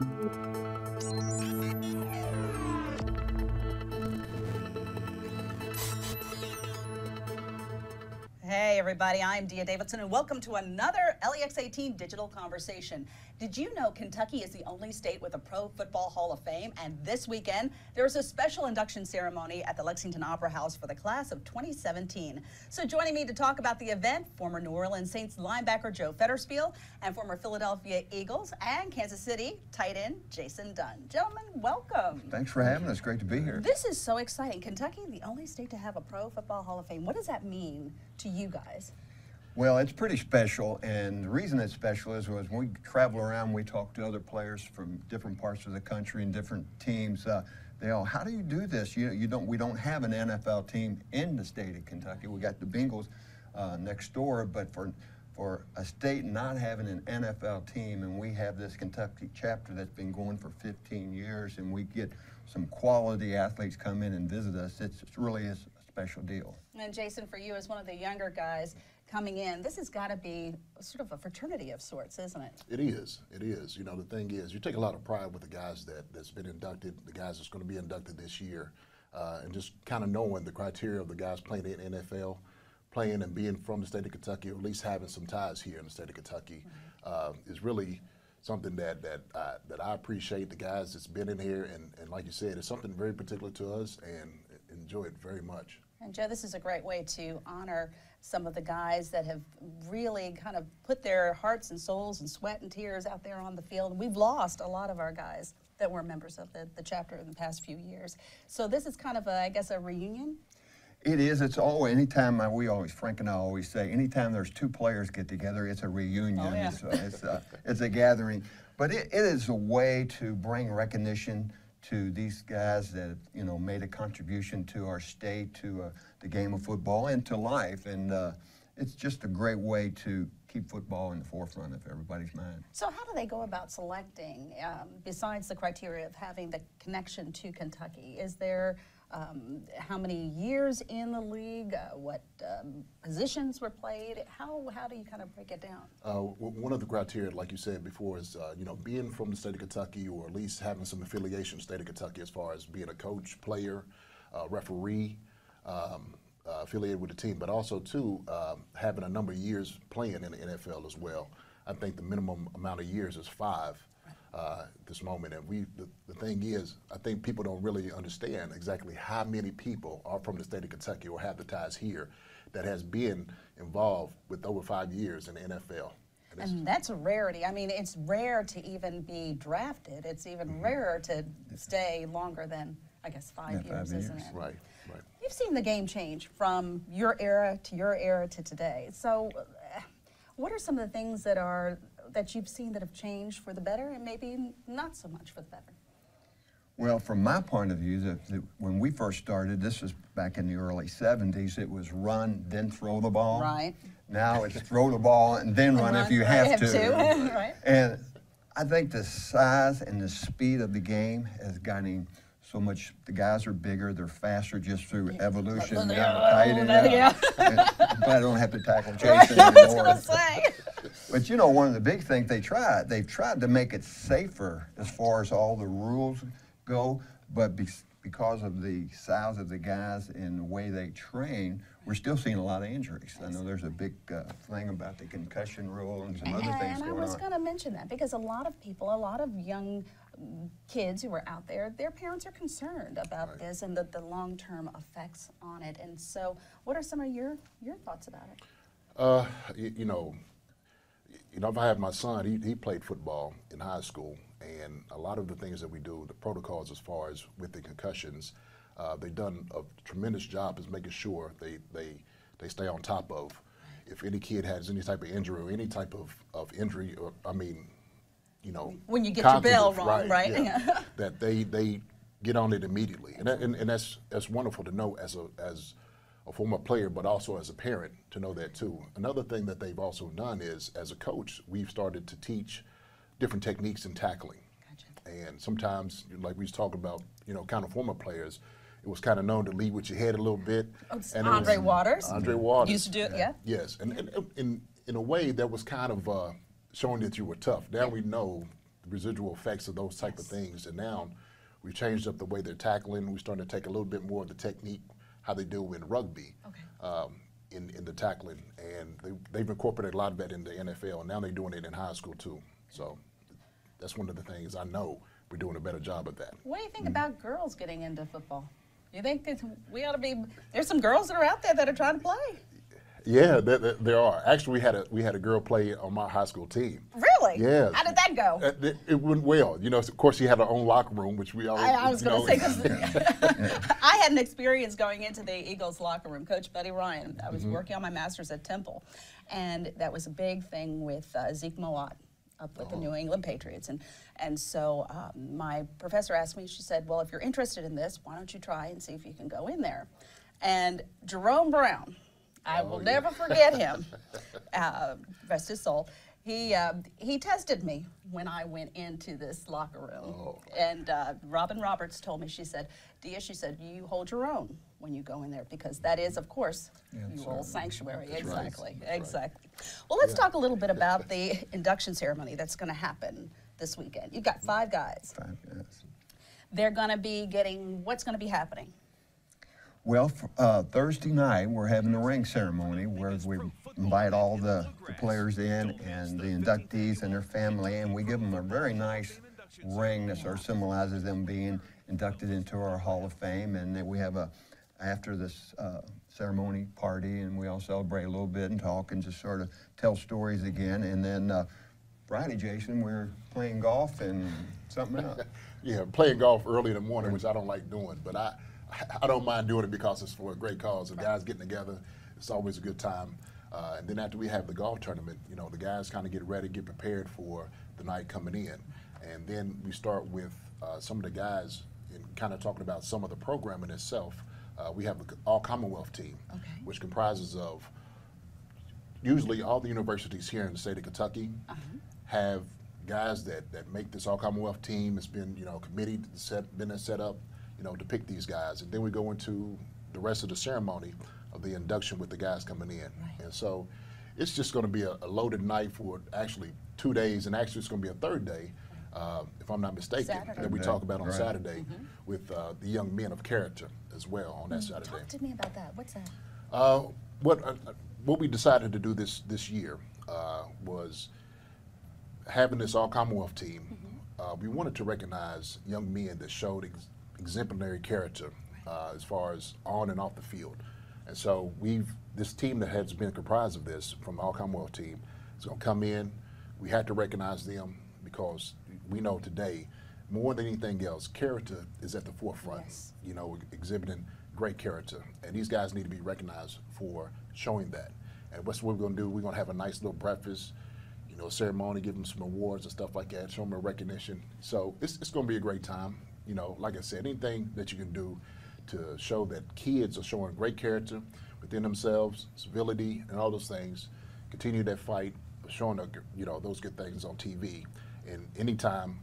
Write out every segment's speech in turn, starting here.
Hey everybody, I'm Dia Davidson and welcome to another LEX 18 Digital Conversation. Did you know Kentucky is the only state with a Pro Football Hall of Fame? And this weekend, there's a special induction ceremony at the Lexington Opera House for the class of 2017. So joining me to talk about the event, former New Orleans Saints linebacker Joe Fetterspiel and former Philadelphia Eagles and Kansas City tight end Jason Dunn. Gentlemen, welcome. Thanks for having us. Great to be here. This is so exciting. Kentucky, the only state to have a Pro Football Hall of Fame. What does that mean to you guys? Well, it's pretty special, and the reason it's special is when we travel around, we talk to other players from different parts of the country and different teams. They all, how do you do this? We don't have an NFL team in the state of Kentucky. We got the Bengals next door, but for a state not having an NFL team, and we have this Kentucky chapter that's been going for 15 years, and we get some quality athletes come in and visit us, it really is a special deal. And Jason, for you as one of the younger guys coming in, this has got to be sort of a fraternity of sorts, isn't it? It is. It is. You know, the thing is, you take a lot of pride with the guys that's been inducted, the guys that's going to be inducted this year, and just kind of knowing the criteria of the guys playing in the NFL, playing and being from the state of Kentucky, or at least having some ties here in the state of Kentucky, is really something that I appreciate. The guys that's been in here, and like you said, it's something very particular to us, and enjoy it very much. And Joe, this is a great way to honor some of the guys that have really kind of put their hearts and souls and sweat and tears out there on the field. We've lost a lot of our guys that were members of the chapter in the past few years. So this is kind of, I guess, a reunion? It is. It's always, anytime Frank and I always say, anytime there's two players get together, it's a reunion. Oh, yeah. It's a gathering. But it is a way to bring recognition to these guys that made a contribution to our state, to the game of football, and to life. And it's just a great way to keep football in the forefront of everybody's mind. So how do they go about selecting, besides the criteria of having the connection to Kentucky? Is there how many years in the league? What positions were played? How do you kind of break it down? One of the criteria, like you said before, is being from the state of Kentucky, or at least having some affiliation with the state of Kentucky as far as being a coach, player, referee, affiliated with the team, but also too having a number of years playing in the NFL as well. I think the minimum amount of years is 5. This moment, and the thing is, I think people don't really understand exactly how many people are from the state of Kentucky or have the ties here that has been involved with over 5 years in the NFL. And that's a rarity. I mean, it's rare to even be drafted. It's even rarer to stay longer than, I guess, 5 years, isn't it? Right, right. You've seen the game change from your era to today. So what are some of the things that you've seen that have changed for the better and maybe not so much for the better? Well, from my point of view, when we first started, this was back in the early 70s, it was run, then throw the ball. Right. Now it's throw the ball and then run if you have to. Right. And I think the size and the speed of the game has gotten so much. The guys are bigger, they're faster just through evolution. I'm glad I don't have to tackle Jason anymore. I was going to say. But one of the big things they've tried to make it safer as far as all the rules go, but because of the size of the guys and the way they train, we're still seeing a lot of injuries. I know there's a big thing about the concussion rule and some other things going on. And I was going to mention that because a lot of people, a lot of young kids who are out there, their parents are concerned about this and the long-term effects on it. And so what are some of your thoughts about it? If I have my son, he played football in high school, and a lot of the things that we do, the protocols as far as with the concussions, they've done a tremendous job is making sure they stay on top of. If any kid has any type of injury or any type of injury, or when you get your bell wrong, right? Yeah, that they get on it immediately, and that's wonderful to know as a former player, but also as a parent to know that too. Another thing that they've also done is, as a coach, we've started to teach different techniques in tackling. Gotcha. And sometimes, like we was talking about, kind of former players, it was kind of known to lead with your head a little bit. And Andre Waters. Andre Waters used to do it, yeah. Yes, and in a way that was kind of showing that you were tough. Now we know residual effects of those type of things. And now we've changed up the way they're tackling. We're starting to take a little bit more of the technique, how they do in rugby, in the tackling. And they've incorporated a lot of that in the NFL, and now they're doing it in high school too. So that's one of the things I know we're doing a better job of that. What do you think about girls getting into football? You think that we ought to be, there's some girls that are out there that are trying to play? Yeah, there are. Actually, we had a girl play on my high school team. Really? Yeah. How did that go? It went well. You know, of course, she had her own locker room, which we always. I was going to say, because I had an experience going into the Eagles locker room. Coach Buddy Ryan, I was working on my master's at Temple, and that was a big thing with Zeke Mowat up with the New England Patriots. And so my professor asked me, she said, well, if you're interested in this, why don't you try and see if you can go in there? And Jerome Brown, I will never forget him, rest his soul. He tested me when I went into this locker room. And Robin Roberts told me, she said, Dia, she said, you hold your own when you go in there, because that is, of course, your sanctuary. That's exactly, right. exactly. Well, let's talk a little bit about the induction ceremony that's going to happen this weekend. You've got 5 guys. 5 guys. They're going to be getting, what's going to be happening? Well, Thursday night, we're having the ring ceremony where we invite all the players in and the inductees and their family, and we give them a very nice ring that sort of symbolizes them being inducted into our Hall of Fame. And then we have after this ceremony party, and we all celebrate a little bit and talk and just sort of tell stories again. And then Friday, Jason, we're playing golf and something else. Yeah, playing golf early in the morning, which I don't like doing, but I don't mind doing it because it's for a great cause. The guys getting together, it's always a good time. And then after we have the golf tournament, you know, the guys kind of get ready, get prepared for the night coming in. And then we start with some of the guys and kind of talking about some of the programming itself. We have the All-Commonwealth team, which comprises of usually all the universities here in the state of Kentucky have guys that make this All-Commonwealth team. It's been, you know, committee been set up, you know, to pick these guys. And then we go into the rest of the ceremony of the induction with the guys coming in. And so it's just going to be a loaded night for actually 2 days, and actually it's going to be a third day, if I'm not mistaken, Saturday. that we talk about on Saturday with the young men of character as well on that Saturday. Talk to me about that. What's that? What we decided to do this year was having this All-Commonwealth team. We wanted to recognize young men that showed exemplary character as far as on and off the field. And so this team that has been comprised of this from the All-Commonwealth team is going to come in. We had to recognize them because we know today, more than anything else, character is at the forefront, you know, exhibiting great character. And these guys need to be recognized for showing that. And what's what we're going to do, we're going to have a nice little breakfast, you know, ceremony, give them some awards and stuff like that, show them a recognition. So it's going to be a great time. You know, like I said, anything that you can do to show that kids are showing great character within themselves, civility, and all those things. Continue that fight, showing you know, those good things on TV, and anytime,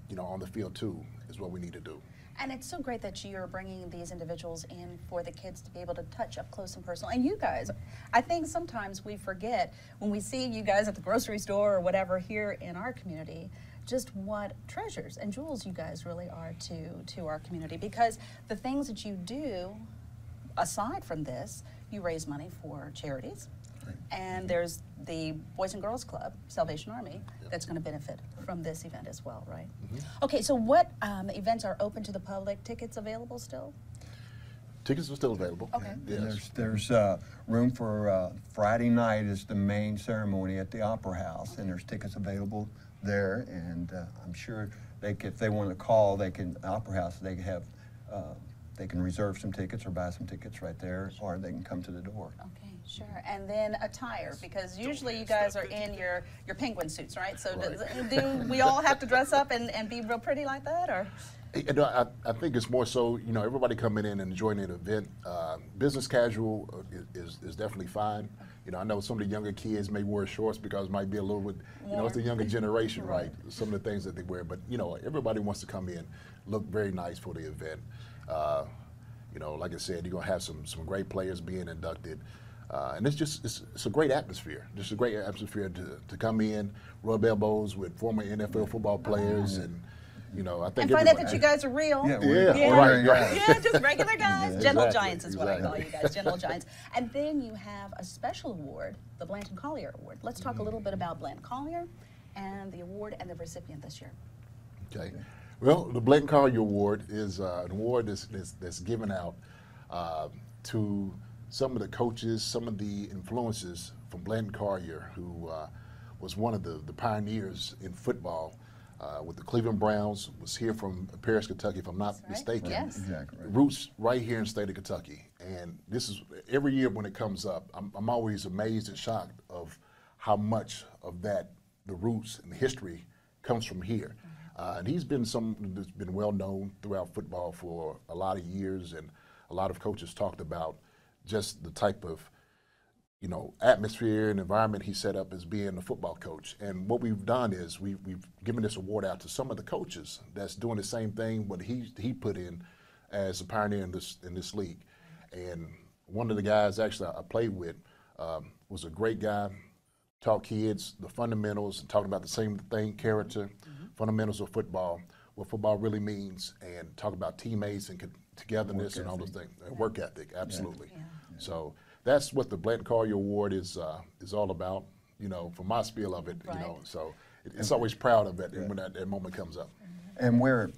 you know, on the field too is what we need to do. And it's so great that you're bringing these individuals in for the kids to be able to touch up close and personal. And you guys, I think sometimes we forget when we see you guys at the grocery store or whatever here in our community, just what treasures and jewels you guys really are to our community, because the things that you do, aside from this, you raise money for charities, and there's the Boys and Girls Club, Salvation Army, that's going to benefit from this event as well, right? Okay, so what events are open to the public? Tickets available still? Tickets are still available. Okay. Yes. There's room for Friday night is the main ceremony at the Opera House, and there's tickets available there, and I'm sure if they want to call, they can, Opera House, they have, they can reserve some tickets or buy some tickets right there, or they can come to the door. Okay, sure. And then attire, because usually you guys are in your penguin suits, right? So do we all have to dress up and be real pretty like that, or? You know, I think it's more so, you know, everybody coming in and enjoying an event. Business casual is definitely fine. You know, I know some of the younger kids may wear shorts because it might be a little bit, you know, it's the younger generation, right? Some of the things that they wear. But, you know, everybody wants to come in, look very nice for the event. You know, like I said, you're going to have some great players being inducted. And it's a great atmosphere. Just a great atmosphere to come in, rub elbows with former NFL football players, and I think and find out that you guys are real. Right. Just regular guys. Yeah, Gentle exactly, Giants is what I call you guys, Gentle Giants. And then you have a special award, the Blanton Collier Award. Let's talk a little bit about Blanton Collier and the award and the recipient this year. Okay. Well, the Blanton Collier Award is an award that's given out to some of the coaches, some of the influences from Blanton Collier, who was one of the pioneers in football with the Cleveland Browns, was here from Paris, Kentucky, if I'm not mistaken. Yes. Exactly right. Roots right here in the state of Kentucky. And this is, every year when it comes up, I'm always amazed and shocked of how much of that, the roots and the history, comes from here. And he's been someone that's been well known throughout football for a lot of years, and a lot of coaches talked about just the type of atmosphere and environment he set up as being a football coach. And what we've done is we've given this award out to some of the coaches that's doing the same thing what he put in as a pioneer in this league. And one of the guys actually I played with was a great guy, taught kids the fundamentals and talking about the same thing, character, fundamentals of football, what football really means, and talk about teammates and togetherness and all those things, and work ethic, absolutely. Yeah. So that's what the Blanton Collier Award is all about, from my spiel of it, so it's always proud of it when that moment comes up. And we're,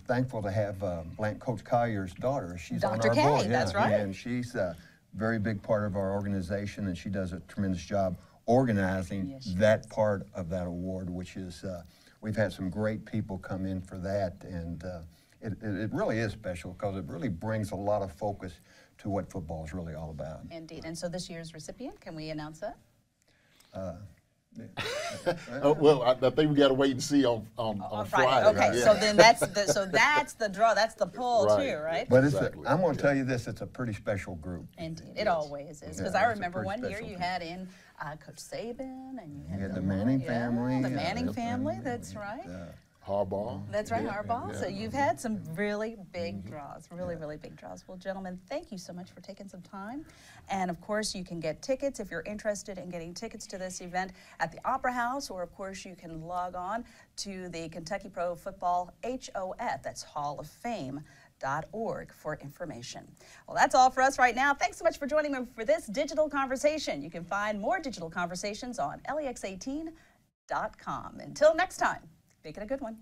thankful to have Coach Collier's daughter. She's Dr. on our board. K, that's right. And she's a very big part of our organization, and she does a tremendous job organizing that part of that award, which is, we've had some great people come in for that, and it really is special because it really brings a lot of focus to what football is really all about. Indeed. And so this year's recipient, can we announce that? Well, I think we got to wait and see on Friday. Okay, right? so then that's the draw, that's the pull Right. too, right? But Exactly. I'm going to tell you this, it's a pretty special group. Indeed, it always is. Because Yeah, I it's a remember pretty one year special you group. had in Coach Saban, and you had the Manning family. the Manning the family. That's right. Harbaugh. That's right, Yeah. Harbaugh. Yeah. So you've had some really big draws, really big draws. Well, gentlemen, thank you so much for taking some time. And of course, you can get tickets if you're interested in getting tickets to this event at the Opera House, or of course, you can log on to the Kentucky Pro Football HOF, that's Hall of Fame.org for information. Well, that's all for us right now. Thanks so much for joining me for this digital conversation. You can find more digital conversations on LEX18.com. Until next time, make it a good one.